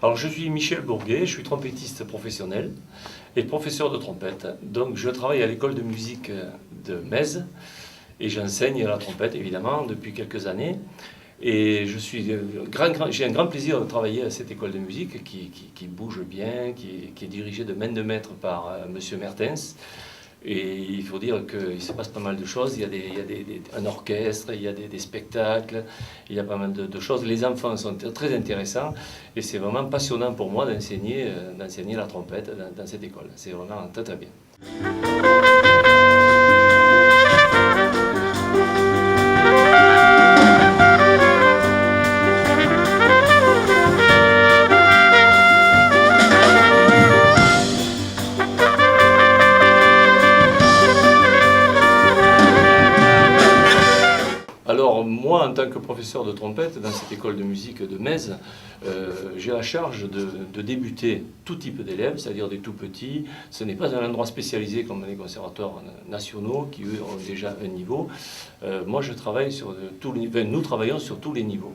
Alors je suis Michel Bourguet, je suis trompettiste professionnel et professeur de trompette. Donc je travaille à l'école de musique de Metz et j'enseigne la trompette évidemment depuis quelques années. Et j'ai un grand plaisir de travailler à cette école de musique qui bouge bien, qui est dirigée de main de maître par Monsieur Mertens. Et il faut dire qu'il se passe pas mal de choses. Il y a un orchestre, il y a des spectacles, il y a pas mal de choses. Les enfants sont très intéressants et c'est vraiment passionnant pour moi d'enseigner la trompette dans cette école. C'est vraiment très très bien. Alors moi, en tant que professeur de trompette dans cette école de musique de Metz, j'ai la charge de débuter tout type d'élèves, c'est-à-dire des tout petits. Ce n'est pas un endroit spécialisé comme les conservatoires nationaux qui eux ont déjà un niveau. Moi, je travaille sur nous travaillons sur tous les niveaux.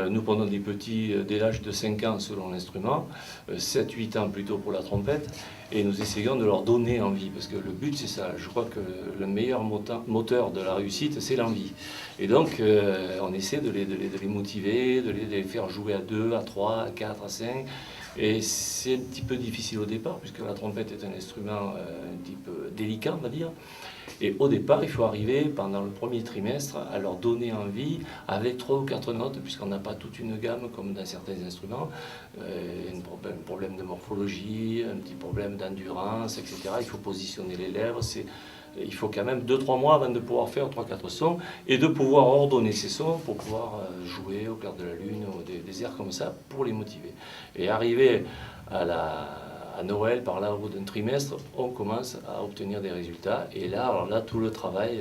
Nous prenons des petits dès l'âge de 5 ans selon l'instrument, 7-8 ans plutôt pour la trompette, et nous essayons de leur donner envie, parce que le but c'est ça. Je crois que le meilleur moteur de la réussite, c'est l'envie. Et donc on essaie de les motiver, de les faire jouer à 2, à 3, à 4, à 5. Et c'est un petit peu difficile au départ, puisque la trompette est un instrument un petit peu délicat, on va dire. Et au départ, il faut arriver, pendant le premier trimestre, à leur donner envie avec 3 ou 4 notes, puisqu'on n'a pas toute une gamme comme dans certains instruments. Un problème de morphologie, un petit problème d'endurance, etc. Il faut positionner les lèvres. Il faut quand même 2-3 mois avant de pouvoir faire 3-4 sons et de pouvoir ordonner ces sons pour pouvoir jouer au clair de la lune ou des airs comme ça pour les motiver. Et arriver à Noël, par là, au bout d'un trimestre, on commence à obtenir des résultats. Et là, alors là, tout le travail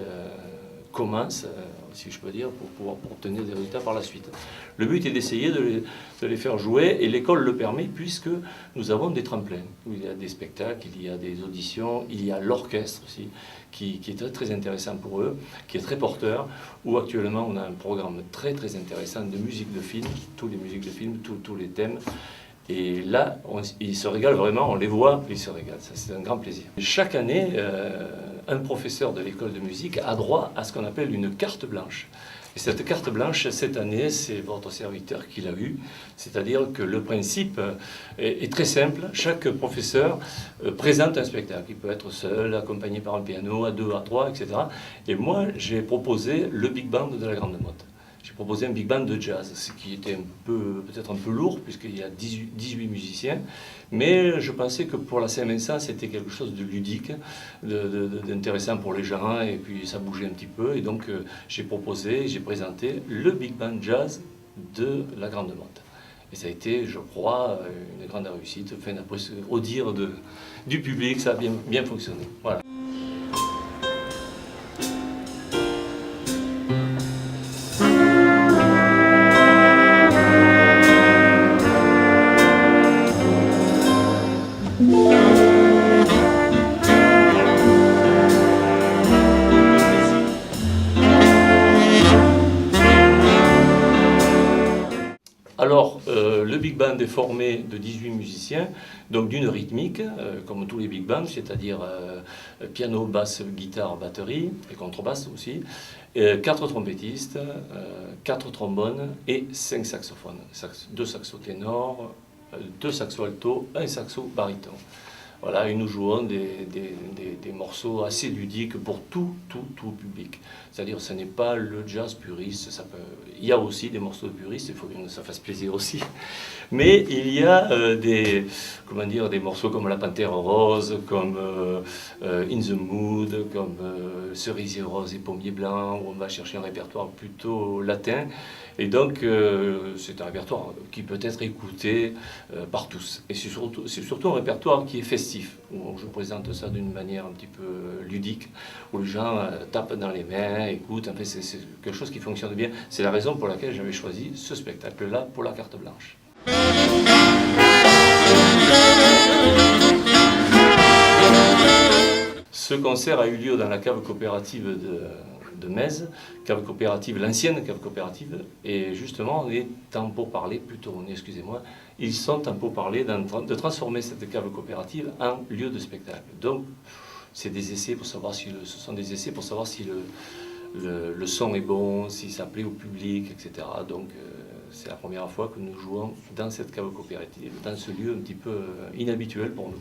commence, si je peux dire, pour obtenir des résultats par la suite. Le but est d'essayer de les faire jouer, et l'école le permet, puisque nous avons des tremplins, où il y a des spectacles, il y a des auditions, il y a l'orchestre aussi, qui est très, très intéressant pour eux, qui est très porteur, où actuellement on a un programme très, très intéressant de musique de film, toutes les musiques de film, tous les thèmes. Et là, ils se régalent vraiment, on les voit, ils se régalent, ça c'est un grand plaisir. Chaque année, un professeur de l'école de musique a droit à ce qu'on appelle une carte blanche. Et cette carte blanche, cette année, c'est votre serviteur qui l'a eue, c'est-à-dire que le principe est très simple. Chaque professeur présente un spectacle. Il peut être seul, accompagné par un piano, à 2, à 3, etc. Et moi, j'ai proposé le big band de la Grande Motte. J'ai proposé un big band de jazz, ce qui était peut-être un peu lourd, puisqu'il y a 18 musiciens. Mais je pensais que pour la Saint-Vincent, c'était quelque chose de ludique, d'intéressant pour les gens, et puis ça bougeait un petit peu. Et donc j'ai présenté le big band jazz de la Grande Motte. Et ça a été, je crois, une grande réussite. Enfin, au dire du public, ça a bien fonctionné. Voilà. Alors, le big band est formé de 18 musiciens, donc d'une rythmique, comme tous les big bands, c'est-à-dire piano, basse, guitare, batterie et contrebasse aussi, 4 trompettistes, 4 trombones et 5 saxophones, 2 saxos ténors, 2 saxos alto, 1 saxo baryton. Voilà, et nous jouons des morceaux assez ludiques pour tout public. C'est-à-dire, ce n'est pas le jazz puriste. Il y a aussi des morceaux de puristes, il faut bien que ça fasse plaisir aussi. Mais il y a des morceaux comme La Panthère Rose, comme In the Mood, comme Cerisier Rose et Pommier Blanc, où on va chercher un répertoire plutôt latin. Et donc, c'est un répertoire qui peut être écouté par tous. Et c'est surtout un répertoire qui est festif, où je présente ça d'une manière un petit peu ludique, où les gens tapent dans les mains, écoutent. En fait, c'est quelque chose qui fonctionne bien. C'est la raison pour laquelle j'avais choisi ce spectacle-là pour la carte blanche. Ce concert a eu lieu dans la cave coopérative de Metz, cave coopérative, l'ancienne cave coopérative, et justement on est en pourparlers, plutôt on est, excusez-moi, ils sont en pourparlers de transformer cette cave coopérative en lieu de spectacle. Donc c'est des essais pour savoir si ce sont des essais pour savoir si le son est bon, si ça plaît au public, etc. Donc c'est la première fois que nous jouons dans cette cave coopérative, dans ce lieu un petit peu inhabituel pour nous.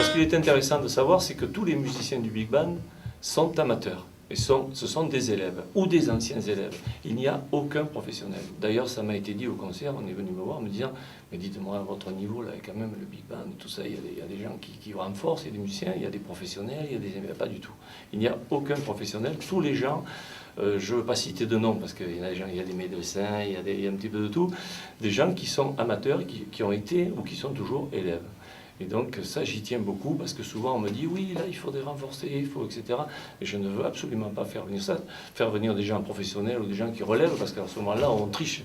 Ce qui est intéressant de savoir, c'est que tous les musiciens du Big Band sont amateurs. Et ce sont des élèves ou des anciens élèves. Il n'y a aucun professionnel. D'ailleurs, ça m'a été dit au concert, on est venu me voir, me disant « Mais dites-moi, à votre niveau, là, quand même, le Big Band, tout ça, il y a des gens qui renforcent, il y a des musiciens, il y a des professionnels, il y a des... » Pas du tout. Il n'y a aucun professionnel. Tous les gens, je ne veux pas citer de noms, parce qu'il y a des gens, il y a des médecins, il y a un petit peu de tout, des gens qui sont amateurs, qui ont été ou qui sont toujours élèves. Et donc ça, j'y tiens beaucoup, parce que souvent on me dit « Oui, là, il faudrait renforcer, il faut, etc. » Et je ne veux absolument pas faire venir ça, faire venir des gens professionnels ou des gens qui relèvent, parce qu'à ce moment-là, on triche.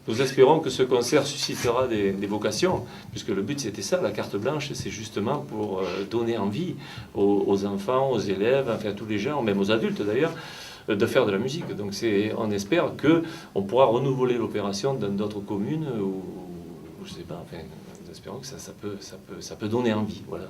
Nous espérons que ce concert suscitera des vocations, puisque le but c'était ça, la carte blanche, c'est justement pour donner envie aux enfants, aux élèves, enfin à tous les gens, même aux adultes d'ailleurs, de faire de la musique. Donc on espère qu'on pourra renouveler l'opération dans d'autres communes, ou je ne sais pas, enfin, nous espérons que ça peut donner envie. Voilà.